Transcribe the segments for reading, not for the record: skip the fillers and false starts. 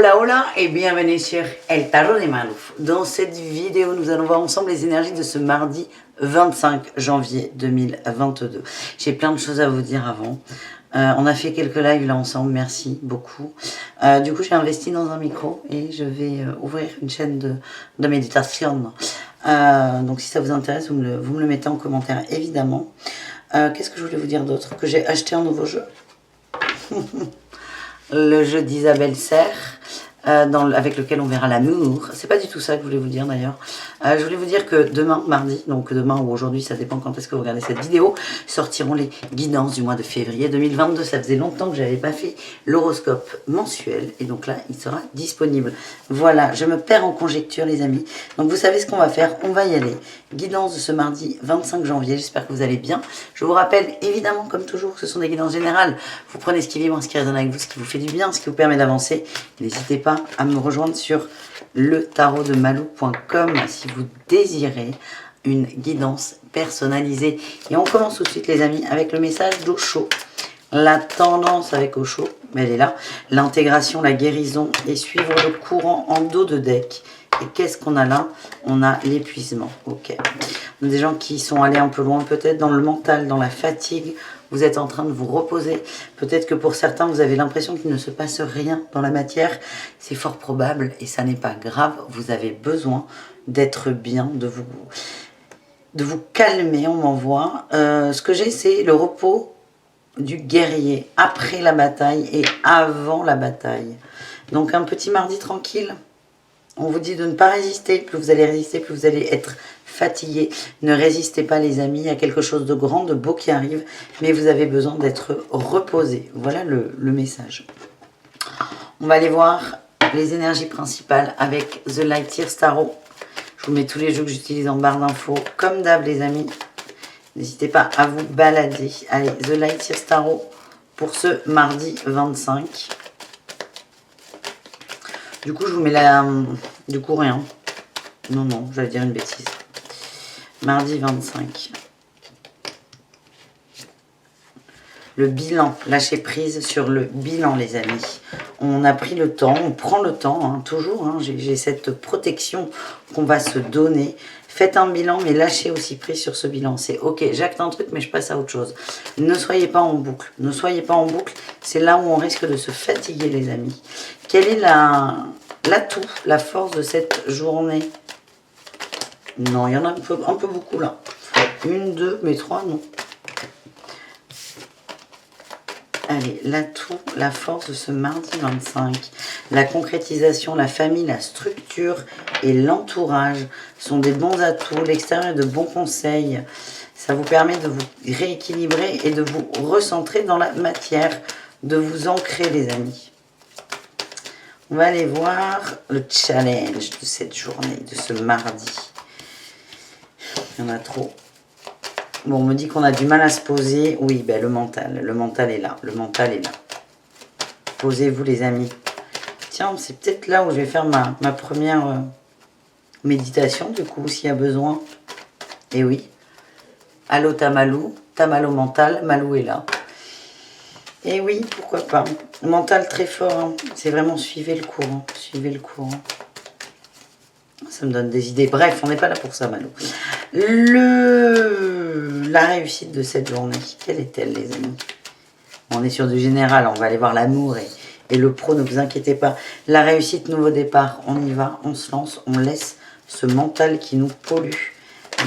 Hola hola et bienvenue sur El Tarot de Malouf. Dans cette vidéo, nous allons voir ensemble les énergies de ce mardi 25 janvier 2022. J'ai plein de choses à vous dire avant. On a fait quelques lives là ensemble, merci beaucoup. Du coup, j'ai investi dans un micro et je vais ouvrir une chaîne de méditation. Donc si ça vous intéresse, vous me le mettez en commentaire évidemment. Qu'est-ce que je voulais vous dire d'autre? Que j'ai acheté un nouveau jeu. Le jeu d'Isabelle Serre, avec lequel on verra l'amour. C'est pas du tout ça que je voulais vous dire d'ailleurs. Je voulais vous dire que demain, mardi, donc demain ou aujourd'hui, ça dépend quand est-ce que vous regardez cette vidéo, sortiront les guidances du mois de février 2022. Ça faisait longtemps que j'avais pas fait l'horoscope mensuel et donc là, il sera disponible. Voilà, je me perds en conjecture les amis. Donc vous savez ce qu'on va faire, on va y aller. Guidance de ce mardi 25 janvier, j'espère que vous allez bien. Je vous rappelle évidemment, comme toujours, que ce sont des guidances générales. Vous prenez ce qui vibre, ce qui résonne avec vous, ce qui vous fait du bien, ce qui vous permet d'avancer. N'hésitez pas à me rejoindre sur letarotdemalou.com si vous désirez une guidance personnalisée. Et on commence tout de suite les amis avec le message d'Osho. La tendance avec Osho, elle est là. L'intégration, la guérison et suivre le courant en dos de deck. Et qu'est-ce qu'on a là? On a l'épuisement. Ok. On a des gens qui sont allés un peu loin peut-être dans le mental, dans la fatigue. Vous êtes en train de vous reposer. Peut-être que pour certains, vous avez l'impression qu'il ne se passe rien dans la matière. C'est fort probable et ça n'est pas grave. Vous avez besoin d'être bien, de vous calmer. On m'envoie. Ce que j'ai, c'est le repos du guerrier après la bataille et avant la bataille. Donc un petit mardi tranquille. On vous dit de ne pas résister. Plus vous allez résister, plus vous allez être fatigué. Ne résistez pas les amis. Il y a quelque chose de grand, de beau qui arrive. Mais vous avez besoin d'être reposé. Voilà le message. On va aller voir les énergies principales avec The Light Years Tarot. Je vous mets tous les jeux que j'utilise en barre d'infos. Comme d'hab les amis. N'hésitez pas à vous balader. Allez, The Light Years Tarot pour ce mardi 25. Du coup, je vous mets la... Du coup, rien. Non, j'allais dire une bêtise. Mardi 25. Le bilan. Lâcher prise sur le bilan, les amis. On a pris le temps, on prend le temps, hein, toujours. Hein, j'ai cette protection qu'on va se donner. Faites un bilan, mais lâchez aussi prise sur ce bilan. C'est ok, j'acte un truc, mais je passe à autre chose. Ne soyez pas en boucle. Ne soyez pas en boucle. C'est là où on risque de se fatiguer, les amis. Quelle est l'atout, la force de cette journée? Non, il y en a un peu beaucoup là. Une, deux, mais trois, non. Allez, l'atout, la force de ce mardi 25. La concrétisation, la famille, la structure et l'entourage sont des bons atouts. L'extérieur est de bons conseils. Ça vous permet de vous rééquilibrer et de vous recentrer dans la matière, de vous ancrer, les amis. On va aller voir le challenge de cette journée, de ce mardi. Il y en a trop. Bon, on me dit qu'on a du mal à se poser. Oui, ben le mental est là. Le mental est là. Posez-vous, les amis. Tiens, c'est peut-être là où je vais faire ma première méditation, du coup, s'il y a besoin. Et oui. Allô, Tamalou. Tamalo mental, Malou est là. Et oui, pourquoi pas. Mental très fort. Hein. C'est vraiment suivez le courant. Suivez le courant. Ça me donne des idées. Bref, on n'est pas là pour ça, Malou. La réussite de cette journée, quelle est-elle, les amis? On est sur du général, on va aller voir l'amour et le pro, ne vous inquiétez pas. La réussite, nouveau départ, on y va, on se lance, on laisse ce mental qui nous pollue.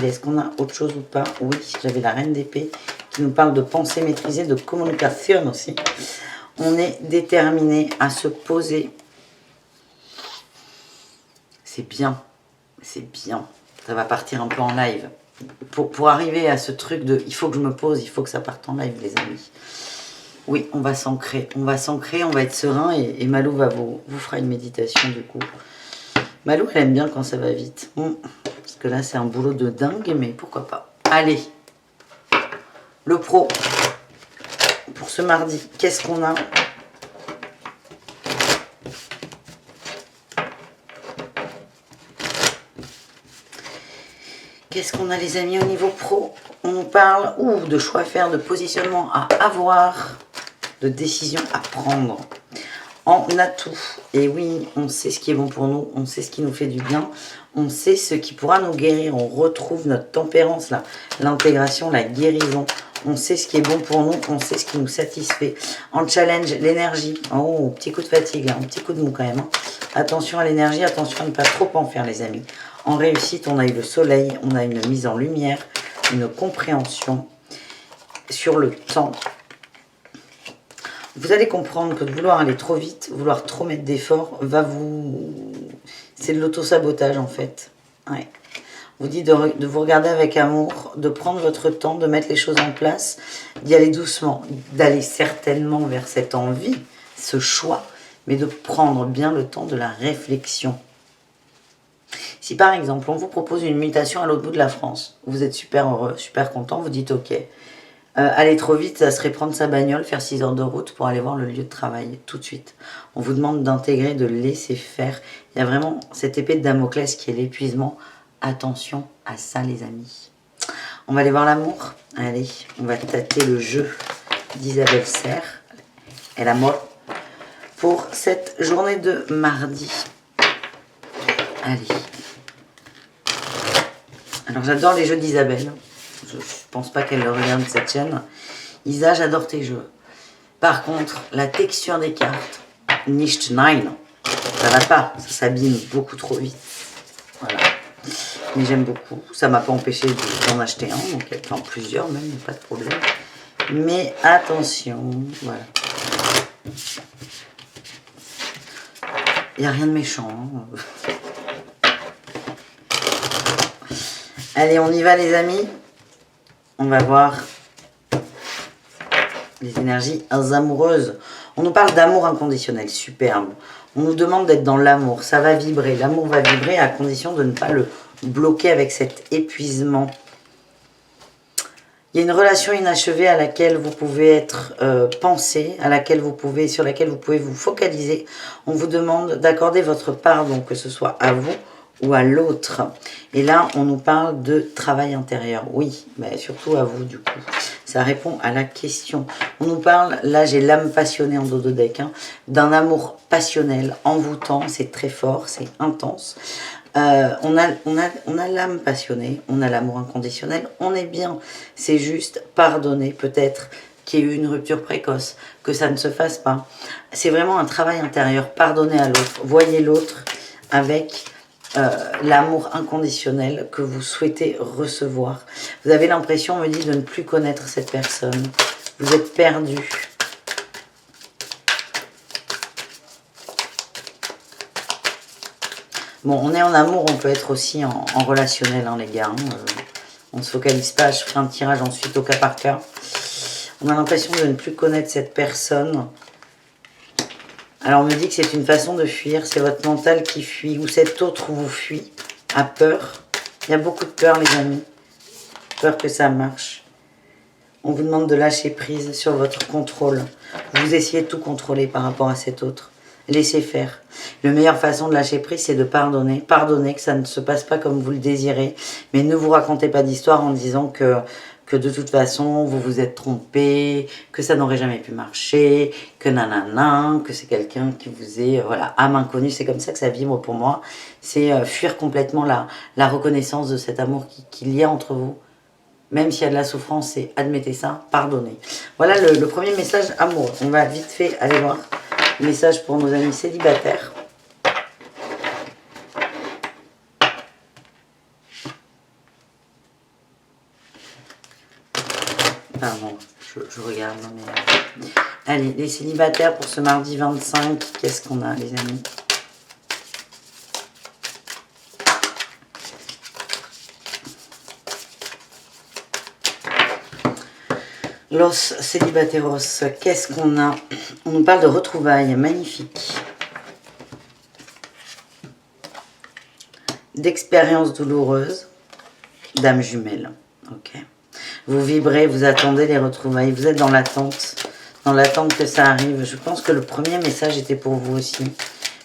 Est-ce qu'on a autre chose ou pas? Oui, j'avais la reine d'épée qui nous parle de pensée maîtrisée, de communication aussi. On est déterminé à se poser. C'est bien, c'est bien. Ça va partir un peu en live. Pour arriver à ce truc de il faut que je me pose, il faut que ça parte en live, les amis. Oui, on va s'ancrer, on va être serein et Malou vous fera une méditation du coup. Malou, elle aime bien quand ça va vite. Parce que là, c'est un boulot de dingue, mais pourquoi pas. Allez, le pro, pour ce mardi, qu'est-ce qu'on a? Qu'est-ce qu'on a, les amis, au niveau pro? On nous parle de choix à faire, de positionnement à avoir, de décision à prendre. en atout. Et oui, on sait ce qui est bon pour nous, on sait ce qui nous fait du bien, on sait ce qui pourra nous guérir. On retrouve notre tempérance, là, l'intégration, la guérison. On sait ce qui est bon pour nous, on sait ce qui nous satisfait. En challenge, l'énergie. Oh, petit coup de fatigue, là, un petit coup de mou quand même. Hein. Attention à l'énergie, attention à ne pas trop en faire, les amis. En réussite, on a eu le soleil, on a une mise en lumière, une compréhension sur le temps. Vous allez comprendre que de vouloir aller trop vite, vouloir trop mettre d'efforts, va vous... C'est de l'auto-sabotage en fait. Ouais. Vous dit de vous regarder avec amour, de prendre votre temps, de mettre les choses en place, d'y aller doucement, d'aller certainement vers cette envie, ce choix, mais de prendre bien le temps de la réflexion. Si par exemple, on vous propose une mutation à l'autre bout de la France, vous êtes super heureux, super content, vous dites ok, aller trop vite, ça serait prendre sa bagnole, faire 6 heures de route pour aller voir le lieu de travail tout de suite. On vous demande d'intégrer, de laisser faire. Il y a vraiment cette épée de Damoclès qui est l'épuisement. Attention à ça, les amis. On va aller voir l'amour. Allez, on va tâter le jeu d'Isabelle Serre et l'amour pour cette journée de mardi. Allez. Alors, j'adore les jeux d'Isabelle. Je ne pense pas qu'elle regarde cette chaîne. Isa, j'adore tes jeux. Par contre, la texture des cartes, nicht nein, ça va pas. Ça s'abîme beaucoup trop vite. Voilà. Mais j'aime beaucoup. Ça m'a pas empêché d'en acheter un, donc enfin plusieurs même, pas de problème. Mais attention, voilà. Il n'y a rien de méchant. Hein. Allez, on y va les amis. On va voir les énergies amoureuses. On nous parle d'amour inconditionnel, superbe. On nous demande d'être dans l'amour, ça va vibrer. L'amour va vibrer à condition de ne pas le bloquer avec cet épuisement. Il y a une relation inachevée à laquelle vous pouvez être pensé, sur laquelle vous pouvez vous focaliser. On vous demande d'accorder votre pardon, que ce soit à vous ou à l'autre. Et là, on nous parle de travail intérieur. Oui, mais surtout à vous du coup. Ça répond à la question. On nous parle, là j'ai l'âme passionnée en dos de deck, hein, d'un amour passionnel, envoûtant, c'est très fort, c'est intense. On a l'âme passionnée, on a l'amour inconditionnel, on est bien. C'est juste pardonner peut-être qu'il y ait eu une rupture précoce, que ça ne se fasse pas. C'est vraiment un travail intérieur, pardonner à l'autre, voyez l'autre avec l'amour inconditionnel que vous souhaitez recevoir. Vous avez l'impression, on me dit, de ne plus connaître cette personne. Vous êtes perdu. Bon, on est en amour, on peut être aussi en relationnel, hein, les gars. Hein. On ne se focalise pas, je ferai un tirage ensuite au cas par cas. On a l'impression de ne plus connaître cette personne. Alors, on me dit que c'est une façon de fuir, c'est votre mental qui fuit, ou cet autre vous fuit, a peur. Il y a beaucoup de peur, les amis. Peur que ça marche. On vous demande de lâcher prise sur votre contrôle. Vous essayez de tout contrôler par rapport à cet autre. Laissez faire. La meilleure façon de lâcher prise, c'est de pardonner. Pardonnez que ça ne se passe pas comme vous le désirez. Mais ne vous racontez pas d'histoire en disant que de toute façon, vous vous êtes trompé, que ça n'aurait jamais pu marcher, que nanana, que c'est quelqu'un qui vous est, voilà, âme inconnue. C'est comme ça que ça vibre pour moi. C'est fuir complètement la reconnaissance de cet amour qu'il y a entre vous. Même s'il y a de la souffrance, c'est admettez ça, pardonnez. Voilà le premier message amoureux. On va vite fait aller voir le message pour nos amis célibataires. Pardon, je regarde. Mais... Allez, les célibataires pour ce mardi 25, qu'est-ce qu'on a, les amis? Los célibataires, qu'est-ce qu'on a? On nous parle de retrouvailles magnifiques. D'expériences douloureuses. Dame jumelle. Ok. Vous vibrez, vous attendez les retrouvailles. Vous êtes dans l'attente que ça arrive. Je pense que le premier message était pour vous aussi.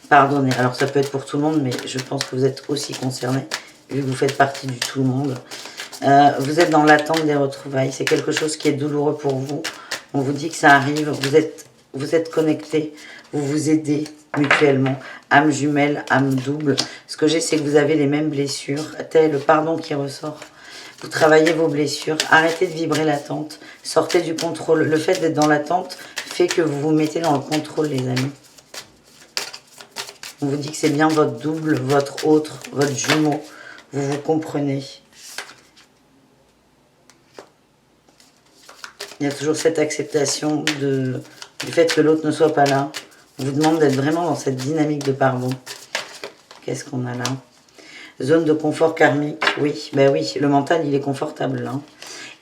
Pardonnez. Alors ça peut être pour tout le monde, mais je pense que vous êtes aussi concernés, vu que vous faites partie du tout le monde. Vous êtes dans l'attente des retrouvailles. C'est quelque chose qui est douloureux pour vous. On vous dit que ça arrive. Vous êtes connecté. vous vous aidez mutuellement, âme jumelle, âme double. Ce que j'ai, c'est que vous avez les mêmes blessures, tel le pardon qui ressort. Vous travaillez vos blessures, arrêtez de vibrer l'attente, sortez du contrôle. Le fait d'être dans l'attente fait que vous vous mettez dans le contrôle, les amis. On vous dit que c'est bien votre double, votre autre, votre jumeau. Vous vous comprenez. Il y a toujours cette acceptation du fait que l'autre ne soit pas là. On vous demande d'être vraiment dans cette dynamique de pardon. Qu'est-ce qu'on a là? Zone de confort karmique. Oui, ben oui, le mental, il est confortable là.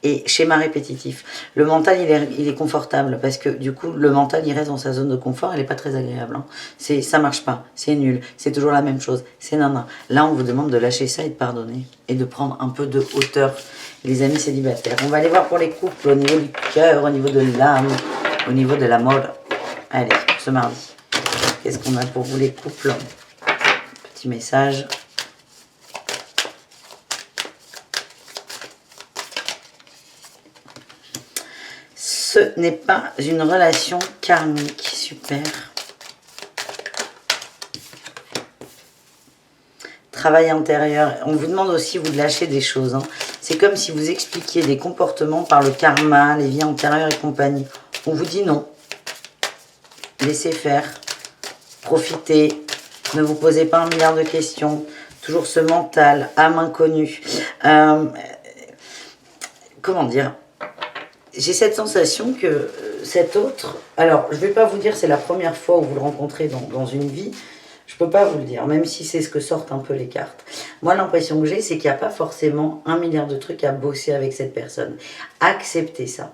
Et schéma répétitif. Le mental, il est confortable parce que du coup, le mental, il reste dans sa zone de confort. Elle n'est pas très agréable. Hein. Ça marche pas. C'est nul. C'est toujours la même chose. C'est nana. Là, on vous demande de lâcher ça et de pardonner. Et de prendre un peu de hauteur. Les amis célibataires. On va aller voir pour les couples au niveau du cœur, au niveau de l'âme, au niveau de l'amour. Allez, ce mardi. Qu'est-ce qu'on a pour vous les couples? Petit message. Ce n'est pas une relation karmique. Super. Travail intérieur. On vous demande aussi, vous, de lâcher des choses. Hein. C'est comme si vous expliquiez des comportements par le karma, les vies antérieures et compagnie. On vous dit non. Laissez faire. Profitez. Ne vous posez pas 1 milliard de questions. Toujours ce mental, âme inconnue. Comment dire? J'ai cette sensation que cet autre... Alors, je ne vais pas vous dire c'est la première fois où vous le rencontrez dans une vie. Je ne peux pas vous le dire, même si c'est ce que sortent un peu les cartes. Moi, l'impression que j'ai, c'est qu'il n'y a pas forcément 1 milliard de trucs à bosser avec cette personne. Acceptez ça.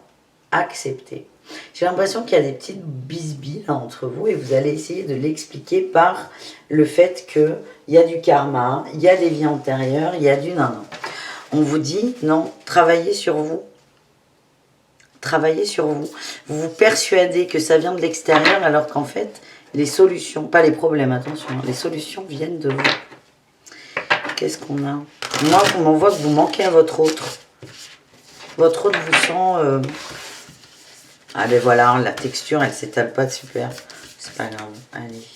Acceptez. J'ai l'impression qu'il y a des petites bisbilles là, entre vous et vous allez essayer de l'expliquer par le fait qu'il y a du karma, il y a des vies antérieures, il y a du nanan. On vous dit, non, travaillez sur vous. Travaillez sur vous. Vous vous persuadez que ça vient de l'extérieur alors qu'en fait, les solutions, pas les problèmes, attention, les solutions viennent de vous. Qu'est-ce qu'on a? Moi, on m'envoie que vous manquez à votre autre. Votre autre vous sent... Ah ben voilà, la texture, elle s'étale pas, super. C'est pas grave, allez.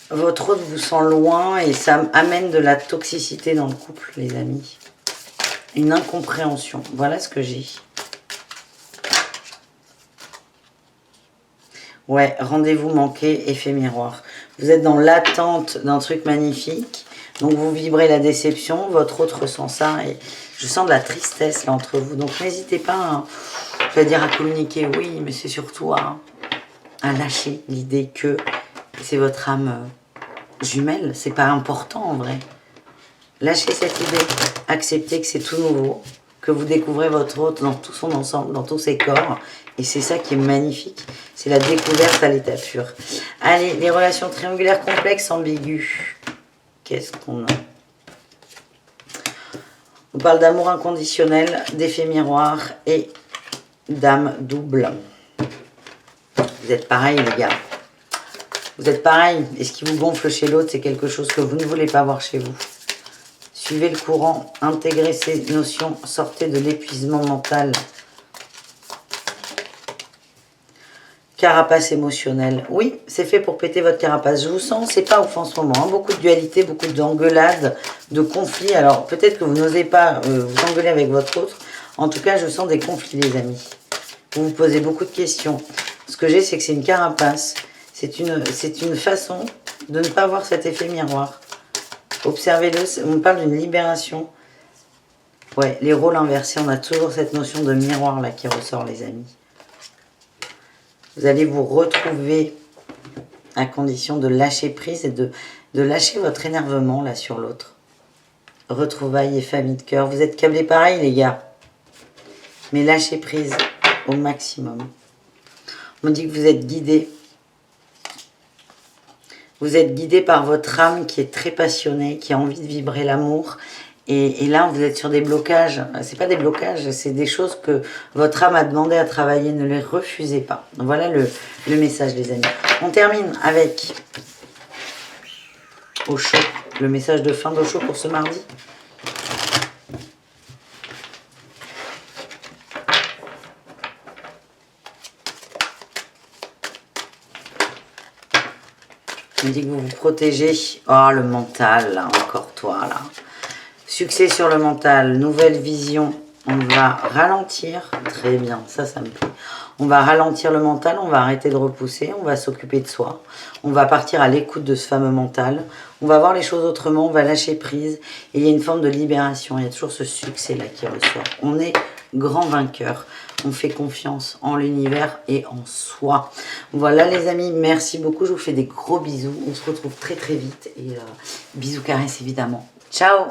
Votre autre vous sent loin et ça amène de la toxicité dans le couple, les amis. Une incompréhension. Voilà ce que j'ai. Ouais, rendez-vous manqué, effet miroir. Vous êtes dans l'attente d'un truc magnifique. Donc vous vibrez la déception. Votre autre ressent ça. Et je sens de la tristesse là entre vous. Donc n'hésitez pas, hein, je vais dire à communiquer, oui, mais c'est surtout à lâcher l'idée que c'est votre âme jumelle. C'est pas important en vrai. Lâchez cette idée, acceptez que c'est tout nouveau, que vous découvrez votre autre dans tout son ensemble, dans tous ses corps. Et c'est ça qui est magnifique, c'est la découverte à l'état pur. Allez, les relations triangulaires complexes, ambiguës. Qu'est-ce qu'on a? On parle d'amour inconditionnel, d'effet miroir et d'âme double. Vous êtes pareil, les gars. Vous êtes pareil. Et ce qui vous gonfle chez l'autre, c'est quelque chose que vous ne voulez pas voir chez vous. Suivez le courant, intégrez ces notions, sortez de l'épuisement mental. Carapace émotionnelle. Oui, c'est fait pour péter votre carapace. Je vous sens, c'est pas ouf en ce moment. Hein. Beaucoup de dualité, beaucoup d'engueulades, de conflits. Alors, peut-être que vous n'osez pas vous engueuler avec votre autre. En tout cas, je sens des conflits, les amis. Vous vous posez beaucoup de questions. Ce que j'ai, c'est que c'est une carapace. C'est une façon de ne pas avoir cet effet miroir. Observez-le, on parle d'une libération. Ouais, les rôles inversés, on a toujours cette notion de miroir là qui ressort, les amis. Vous allez vous retrouver à condition de lâcher prise et de lâcher votre énervement là sur l'autre. Retrouvailles et famille de cœur. Vous êtes câblés pareil, les gars. Mais lâchez prise au maximum. On me dit que vous êtes guidés. Vous êtes guidé par votre âme qui est très passionnée, qui a envie de vibrer l'amour. Et là, vous êtes sur des blocages. C'est pas des blocages, c'est des choses que votre âme a demandé à travailler. Ne les refusez pas. Voilà le message, les amis. On termine avec Osho, le message de fin d'Osho pour ce mardi. On dit que vous vous protégez. Oh, le mental, là, encore toi, là. Succès sur le mental, nouvelle vision. On va ralentir. Très bien, ça me plaît. On va ralentir le mental, on va arrêter de repousser, on va s'occuper de soi. On va partir à l'écoute de ce fameux mental. On va voir les choses autrement, on va lâcher prise. Et il y a une forme de libération. Il y a toujours ce succès-là qui ressort. On est grand vainqueur. On fait confiance en l'univers et en soi. Voilà les amis, merci beaucoup. Je vous fais des gros bisous. On se retrouve très très vite. Et bisous caresses évidemment. Ciao!